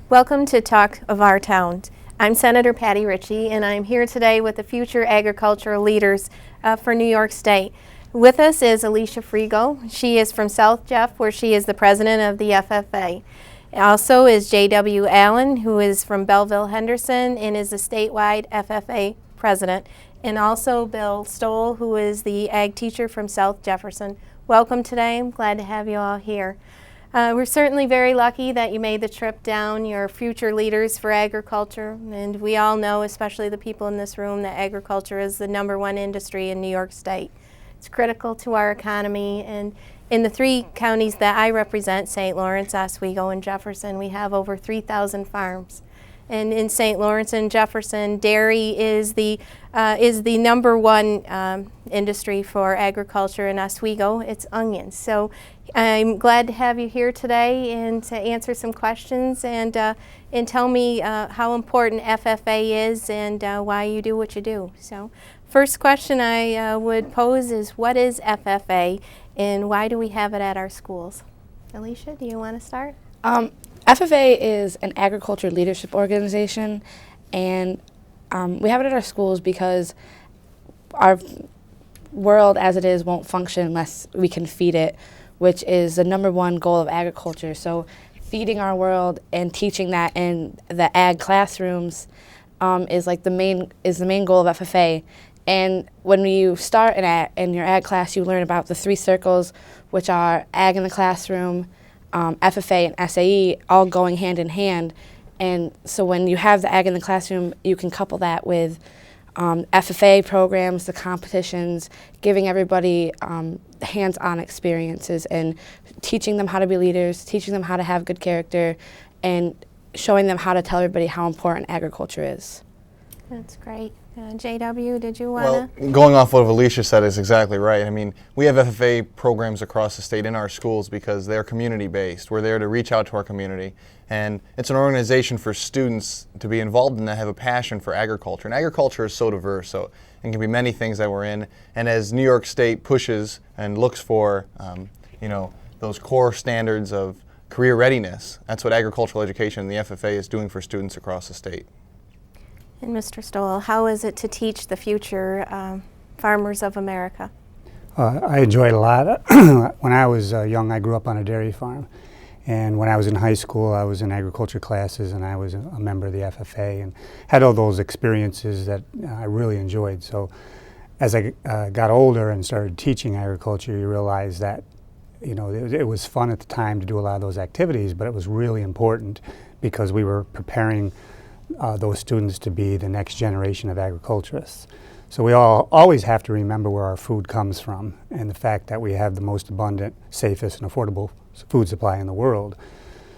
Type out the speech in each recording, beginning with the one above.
Welcome to Talk of Our Town. I'm Senator Patty Ritchie, and I'm here today with the future agricultural leaders for New York State. With us is Alicia Frigo. She is from South Jeff, where she is the president of the FFA. Also is J.W. Allen, who is from Belleville, Henderson, and is the statewide FFA president. And also Bill Stoll, who is the ag teacher from South Jefferson. Welcome today. I'm glad to have you all here. We're certainly very lucky that you made the trip down. You're future leaders for agriculture, and we all know, especially the people in this room, that agriculture is the #1 industry in New York State. It's critical to our economy, and in the 3 counties that I represent, St. Lawrence, Oswego, and Jefferson, we have over 3,000 farms. And in St. Lawrence and Jefferson, dairy is the #1 industry for agriculture. In Oswego, it's onions. So I'm glad to have you here today and to answer some questions and tell me how important FFA is and why you do what you do. So first question I would pose is, what is FFA and why do we have it at our schools? Alicia, do you want to start? FFA is an agriculture leadership organization, and we have it at our schools because our world as it is won't function unless we can feed it, which is the #1 goal of agriculture. So feeding our world and teaching that in the ag classrooms is the main goal of FFA. And when you start in your ag class, you learn about the 3 circles, which are ag in the classroom, FFA and SAE, all going hand in hand. And so when you have the ag in the classroom, you can couple that with FFA programs, the competitions, giving everybody hands-on experiences and teaching them how to be leaders, teaching them how to have good character, and showing them how to tell everybody how important agriculture is. That's great. JW, did you want to? Well, going off what Alicia said is exactly right. I mean, we have FFA programs across the state in our schools because they're community-based. We're there to reach out to our community. And it's an organization for students to be involved in that have a passion for agriculture. And agriculture is so diverse, so it can be many things that we're in. And as New York State pushes and looks for, those core standards of career readiness, that's what agricultural education and the FFA is doing for students across the state. And Mr. Stoll, how is it to teach the future farmers of America? I enjoyed it a lot. When I was young, I grew up on a dairy farm. And when I was in high school, I was in agriculture classes, and I was a member of the FFA and had all those experiences that I really enjoyed. So as I got older and started teaching agriculture, you realize that it was fun at the time to do a lot of those activities, but it was really important because we were preparing those students to be the next generation of agriculturists. So we always have to remember where our food comes from and the fact that we have the most abundant, safest, and affordable food supply in the world.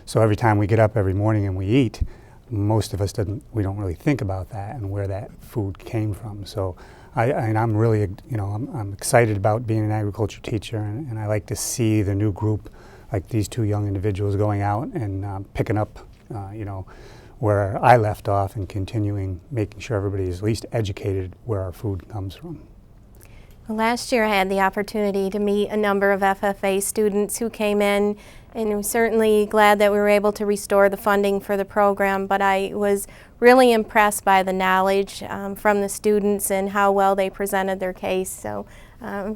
So every time we get up every morning and we eat, most of us we don't really think about that and where that food came from. So I'm really, I'm excited about being an agriculture teacher, and I like to see the new group, like these 2 young individuals, going out and picking up, where I left off and continuing making sure everybody is at least educated where our food comes from. Well, last year I had the opportunity to meet a number of FFA students who came in, and I'm certainly glad that we were able to restore the funding for the program, but I was really impressed by the knowledge from the students and how well they presented their case. So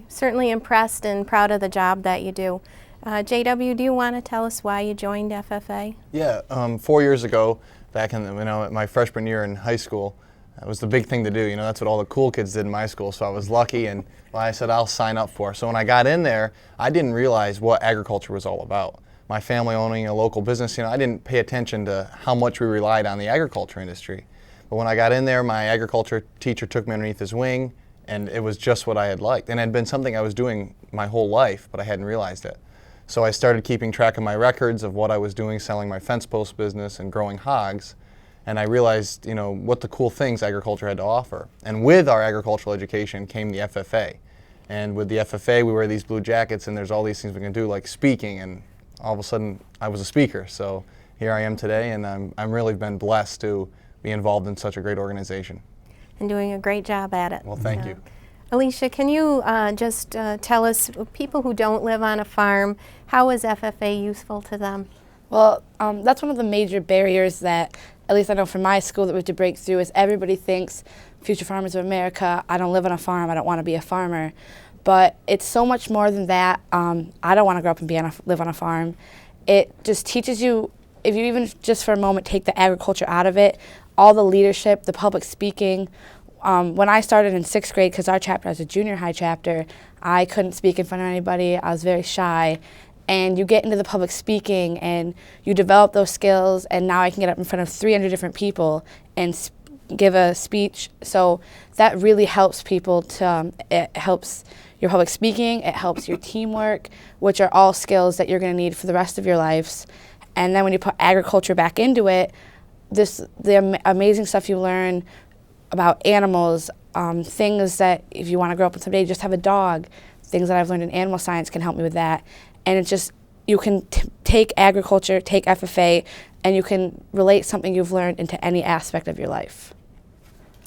certainly impressed and proud of the job that you do. JW, do you want to tell us why you joined FFA? Yeah, 4 years ago, back in my freshman year in high school, it was the big thing to do. That's what all the cool kids did in my school, so I was lucky, and I said I'll sign up for it. So when I got in there, I didn't realize what agriculture was all about. My family owning a local business, I didn't pay attention to how much we relied on the agriculture industry. But when I got in there, my agriculture teacher took me underneath his wing, and it was just what I had liked. And it had been something I was doing my whole life, but I hadn't realized it. So I started keeping track of my records of what I was doing, selling my fence post business and growing hogs. And I realized, what the cool things agriculture had to offer. And with our agricultural education came the FFA. And with the FFA, we wear these blue jackets, and there's all these things we can do, like speaking. And all of a sudden, I was a speaker. So here I am today, and I'm really been blessed to be involved in such a great organization. And doing a great job at it. Well, thank you. Alicia, can you just tell us, people who don't live on a farm, how is FFA useful to them? Well, that's one of the major barriers that, at least I know from my school, that we have to break through is everybody thinks, future farmers of America, I don't live on a farm, I don't want to be a farmer. But it's so much more than that. I don't want to grow up and live on a farm. It just teaches you, if you even just for a moment take the agriculture out of it, all the leadership, the public speaking. When I started in 6th grade, because our chapter is a junior high chapter, I couldn't speak in front of anybody. I was very shy. And you get into the public speaking and you develop those skills, and now I can get up in front of 300 different people and give a speech. So that really helps people it helps your public speaking, it helps your teamwork, which are all skills that you're going to need for the rest of your lives. And then when you put agriculture back into it, the amazing stuff you learn about animals, things that if you want to grow up and someday just have a dog, things that I've learned in animal science can help me with that. And it's just, you can take agriculture, take FFA, and you can relate something you've learned into any aspect of your life.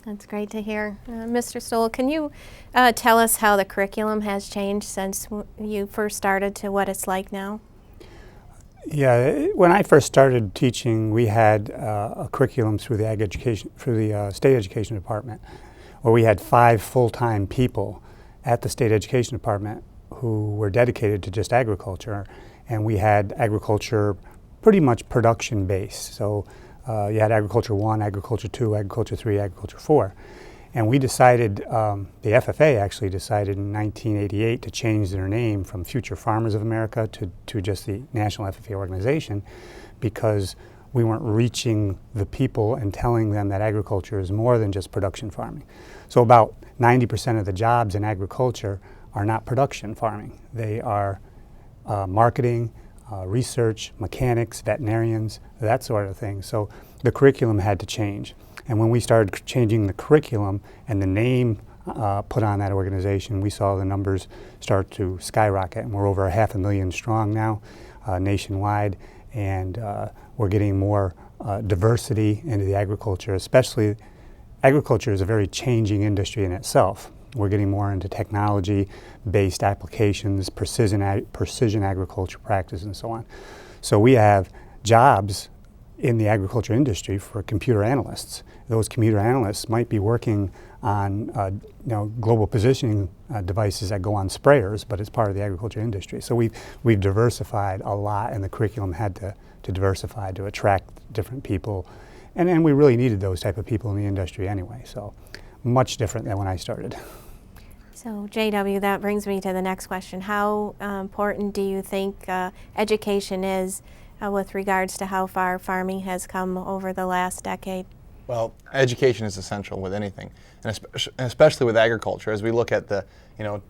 That's great to hear. Mr. Stoll, can you tell us how the curriculum has changed since you first started to what it's like now? Yeah, when I first started teaching, we had a curriculum through the state education department, where we had 5 full-time people at the state education department who were dedicated to just agriculture, and we had agriculture pretty much production-based. So you had Agriculture 1, Agriculture 2, Agriculture 3, Agriculture 4. And we decided, the FFA actually decided in 1988 to change their name from Future Farmers of America to just the National FFA organization, because we weren't reaching the people and telling them that agriculture is more than just production farming. So about 90% of the jobs in agriculture are not production farming. They are marketing, research, mechanics, veterinarians, that sort of thing. So the curriculum had to change. And when we started changing the curriculum and the name put on that organization, we saw the numbers start to skyrocket. And we're over 500,000 strong now nationwide, and we're getting more diversity into the agriculture. Especially, agriculture is a very changing industry in itself. We're getting more into technology-based applications, precision agriculture practice, and so on. So we have jobs in the agriculture industry for computer analysts. Those computer analysts might be working on global positioning devices that go on sprayers, but it's part of the agriculture industry. So we've diversified a lot, and the curriculum had to diversify to attract different people. And we really needed those type of people in the industry anyway, so much different than when I started. So JW, that brings me to the next question. How important do you think education is with regards to how far farming has come over the last decade? Well, education is essential with anything, and especially with agriculture. As we look at the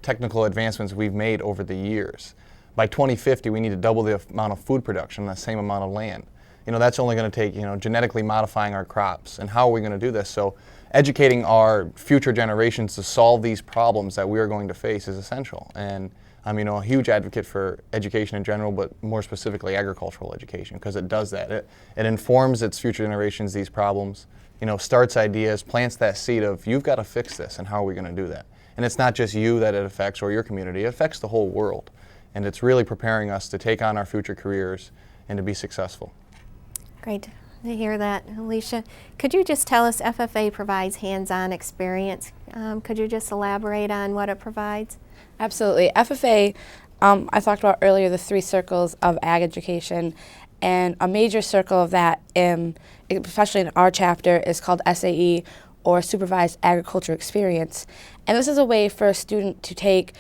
technical advancements we've made over the years, by 2050 we need to double the amount of food production on the same amount of land. That's only going to take genetically modifying our crops. And how are we going to do this? So educating our future generations to solve these problems that we are going to face is essential. And I'm a huge advocate for education in general, but more specifically agricultural education, because it does that. It informs its future generations these problems, starts ideas, plants that seed of, you've got to fix this, and how are we going to do that? And it's not just you that it affects or your community, it affects the whole world. And it's really preparing us to take on our future careers and to be successful. Great to hear that. Alicia, could you just tell us FFA provides hands-on experience? Could you just elaborate on what it provides? Absolutely. FFA, I talked about earlier the 3 circles of ag education, and a major circle of that, especially in our chapter, is called SAE, or Supervised Agriculture Experience. And this is a way for a student to take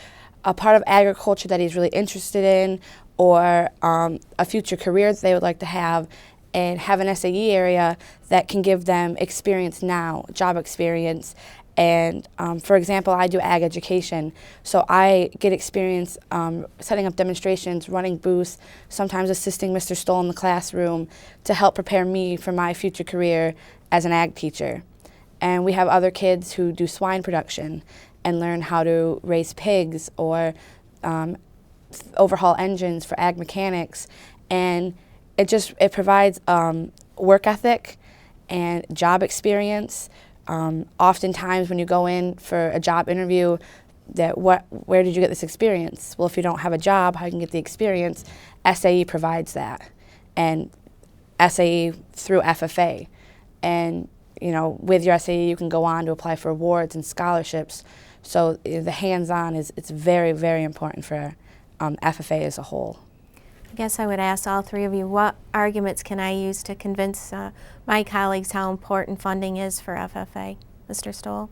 a part of agriculture that he's really interested in, or a future career that they would like to have, and have an SAE area that can give them experience now, job experience. And for example, I do ag education, so I get experience setting up demonstrations, running booths, sometimes assisting Mr. Stoll in the classroom to help prepare me for my future career as an ag teacher. And we have other kids who do swine production and learn how to raise pigs or overhaul engines for ag mechanics. And it provides work ethic and job experience. Oftentimes when you go in for a job interview, where did you get this experience? Well, if you don't have a job, how you can get the experience? SAE provides that. and SAE through FFA. And with your SAE, you can go on to apply for awards and scholarships. So the hands-on it's very, very important for FFA as a whole. I guess I would ask all three of you, what arguments can I use to convince my colleagues how important funding is for FFA? Mr. Stoll?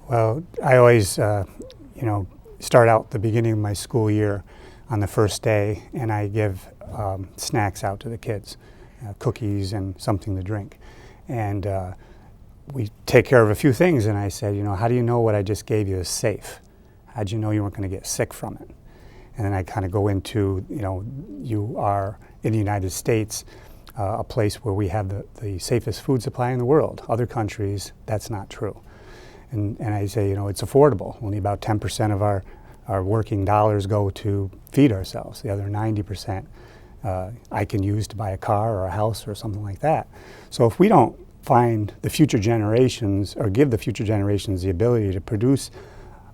Well, I always, start out the beginning of my school year on the first day, and I give snacks out to the kids, cookies and something to drink. And we take care of a few things, and I said, how do you know what I just gave you is safe? How'd you know you weren't going to get sick from it? And then I kind of go into, you are in the United States, a place where we have the safest food supply in the world. Other countries, that's not true. And I say, it's affordable. Only about 10% of our working dollars go to feed ourselves. The other 90% I can use to buy a car or a house or something like that. So if we don't find the future generations, or give the future generations the ability to produce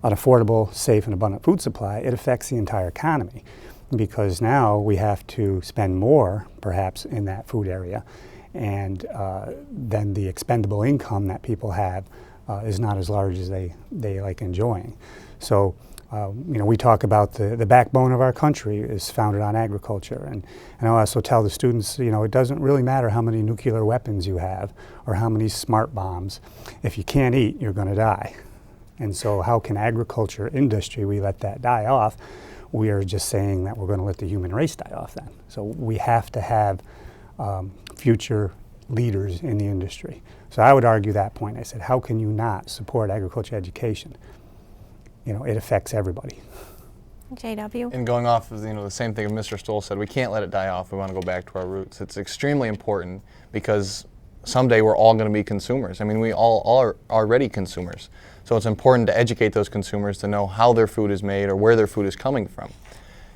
an affordable, safe, and abundant food supply, it affects the entire economy. Because now we have to spend more, perhaps, in that food area, and then the expendable income that people have is not as large as they like enjoying. So, we talk about the backbone of our country is founded on agriculture, and I also tell the students, it doesn't really matter how many nuclear weapons you have or how many smart bombs. If you can't eat, you're going to die. And so how can agriculture industry, we let that die off? We are just saying that we're going to let the human race die off then. So we have to have future leaders in the industry. So I would argue that point. I said, how can you not support agriculture education? It affects everybody. JW? And going off of the same thing Mr. Stoll said, we can't let it die off. We want to go back to our roots. It's extremely important because someday we're all going to be consumers. I mean, we all are already consumers. So it's important to educate those consumers to know how their food is made or where their food is coming from.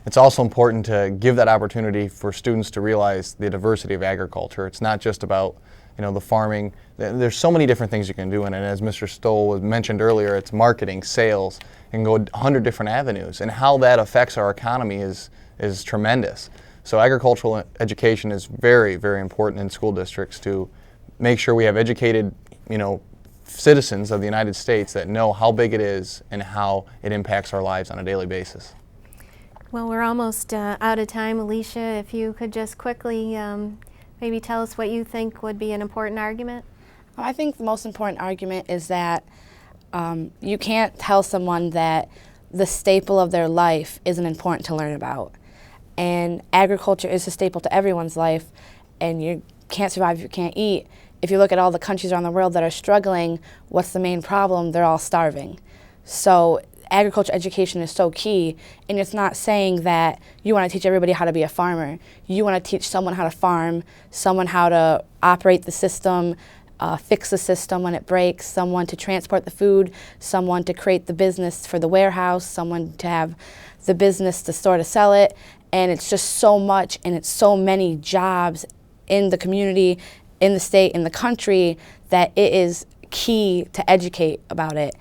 It's also important to give that opportunity for students to realize the diversity of agriculture. It's not just about the farming. There's so many different things you can do in it. And as Mr. Stoll mentioned earlier, it's marketing, sales, and go 100 different avenues. And how that affects our economy is tremendous. So agricultural education is very, very important in school districts to make sure we have educated, citizens of the United States that know how big it is and how it impacts our lives on a daily basis. Well, we're almost out of time. Alicia, if you could just quickly maybe tell us what you think would be an important argument. I think the most important argument is that you can't tell someone that the staple of their life isn't important to learn about. And agriculture is a staple to everyone's life, and you can't survive if you can't eat. If you look at all the countries around the world that are struggling, what's the main problem? They're all starving. So agriculture education is so key, and it's not saying that you want to teach everybody how to be a farmer. You want to teach someone how to farm, someone how to operate the system, fix the system when it breaks, someone to transport the food, someone to create the business for the warehouse, someone to have the business to store to sell it. And it's just so much, and it's so many jobs in the community, in the state, in the country, that it is key to educate about it.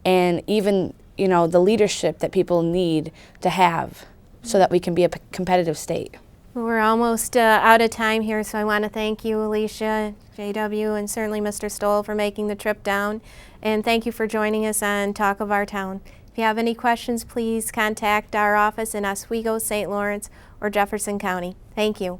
And even, the leadership that people need to have so that we can be a competitive state. Well, we're almost out of time here, so I want to thank you, Alicia, JW, and certainly Mr. Stoll for making the trip down. And thank you for joining us on Talk of Our Town. If you have any questions, please contact our office in Oswego, St. Lawrence, or Jefferson County. Thank you.